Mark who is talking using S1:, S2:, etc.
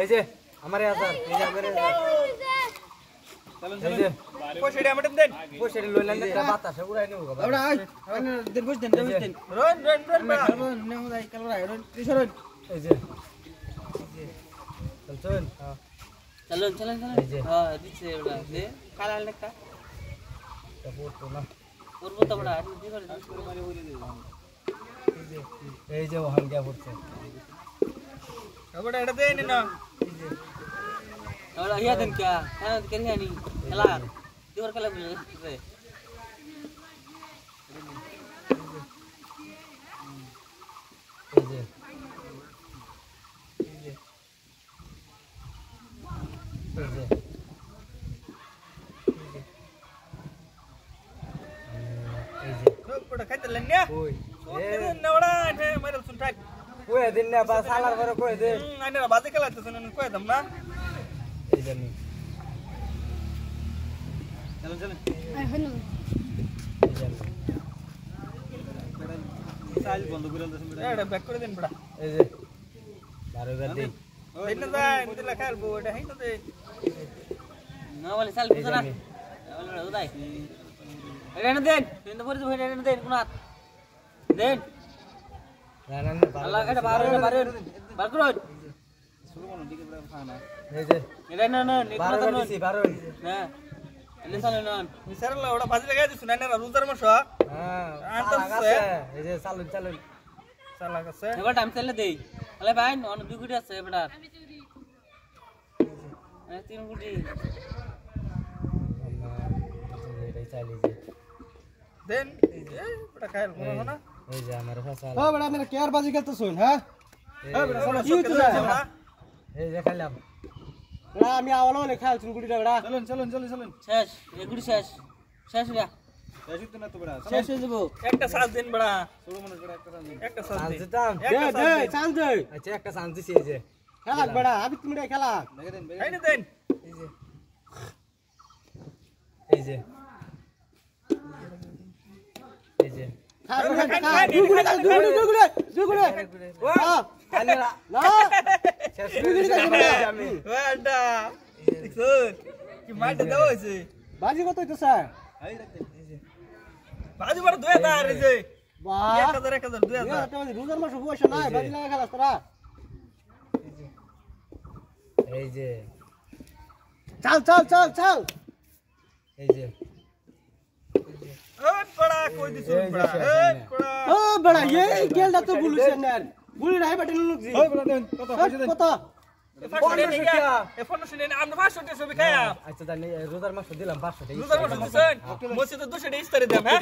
S1: এই যে আমার 1000 এই যে আমার 1000 চলুন এই যে পয়সাটা আমাদের দেন পয়সাটা লইলেন না বাতাসে উড়াই নিব বাবা
S2: আমরা দেন বস দেন
S1: রন
S2: নেও যাই কাল রাই রন ত্রিশরন
S1: এই যে চলুন
S3: চলুন হ্যাঁ দিছে ওটা দে কালাল লেখা
S1: তারপর তো না
S3: করব তো বড় আর দি করে মারি হইরে দেব
S1: এই যে ওখান গিয়া পড়ছে
S2: বড় এটা দেন না
S3: ওরা ইয়া দেন কে হ্যাঁ কেন জানি খেলা দিওর খেলা বলে রে
S1: এই যে
S2: বড় খাইতে লন্যা
S1: ওই
S2: এ নওড়া এ মারল সুনটাই
S1: কই দিন না বা সালার পরে কই দে
S2: আইনা বাজে খেলাতে শুনুন কই দম না
S1: এই জানি
S2: চলুন
S4: আই হলো
S1: এই জানি
S2: সাইল বন্ধ করে দেন এটা ব্যাক করে দেন বড়া
S1: এই যে 12 দিন
S2: দেন না যায় নিতে লেখাল বো এটা হাই না দে
S3: না বলে চাল বুঝা না বলে উদাই এটা না দেন কিন্তু পরে তো এটা না দেন কোন হাত দেন
S1: রানান
S3: আল্লাহ এটা বার করুন
S2: শুরু কোন দিকে বড় খানা
S1: এই যে
S3: এটা না না
S1: 12 দিছি 12
S3: না এলে চাল না
S2: মিসারলা ওটা বাজে লাগাই দিছ না না রুজার মাস
S1: হ্যাঁ
S2: আনতে
S1: এই যে চালুন
S2: সালা কাছে
S3: এবার টাইম চাইলে দেই আলে ভাই অন 2 কোটি আছে বেটা এই 3 কোটি
S1: এই চাইলে যে
S2: দেন বড় খাইল কোন না
S1: এই যে আমার ফসল
S2: ও বড় মেরা কেয়ার বাজি খেলতে শুন হ্যাঁ বড় সালা
S1: এই
S2: কি
S1: যে
S2: তো
S1: এই যে খাইলাম
S2: না আমি আওয়ালো লেখাল চুন গুড়িটা বড়া চলুন
S3: শেষ এই কোটি শেষ রে
S2: শেষ তো না তো বড়া
S3: শেষ হয়ে যাব
S2: একটা সাজ দিন বড়া ষোলো মনে বড়া একটা সাজ দিন
S1: আনছিতাম
S2: দে চান্স দে
S1: আচ্ছা একটা চান্স দিছি এই যে
S2: খেলা বড়া আমি তুমি খেলা দেন দেন
S1: এই যে এই যে এই যে
S2: দুগুড়ে
S1: ওয়া আন্না
S2: না
S1: শেষ করে দিছি আমি
S2: ওয়াডা দেখুন কি মাইটা দাও হইছে বাজি কত হইতো স্যার বাজি বড় 2000 হইছে বাহ 1000 2000 তুমি রুজার মাস বসে না বাজি লাগা খেলাস তোরা
S1: এই যে
S2: চল
S1: এই যে
S2: ওই বড়া কই দিছ বড়া এই বড়া ও বড়া এই গেলটা তো বুলুছেন না বুলি রাই বাটে নুক জি ওই বড়া দেন কত পয়সা দেন কত এফোন শুনে আমরা 500 টাকা সবে খায়া
S1: আচ্ছা জানি রোজার মাস দিলাম 500 টাকা
S2: রোজার মাস দিছেন মসজিদে 200 টাকা ইস্তারে দেন হ্যাঁ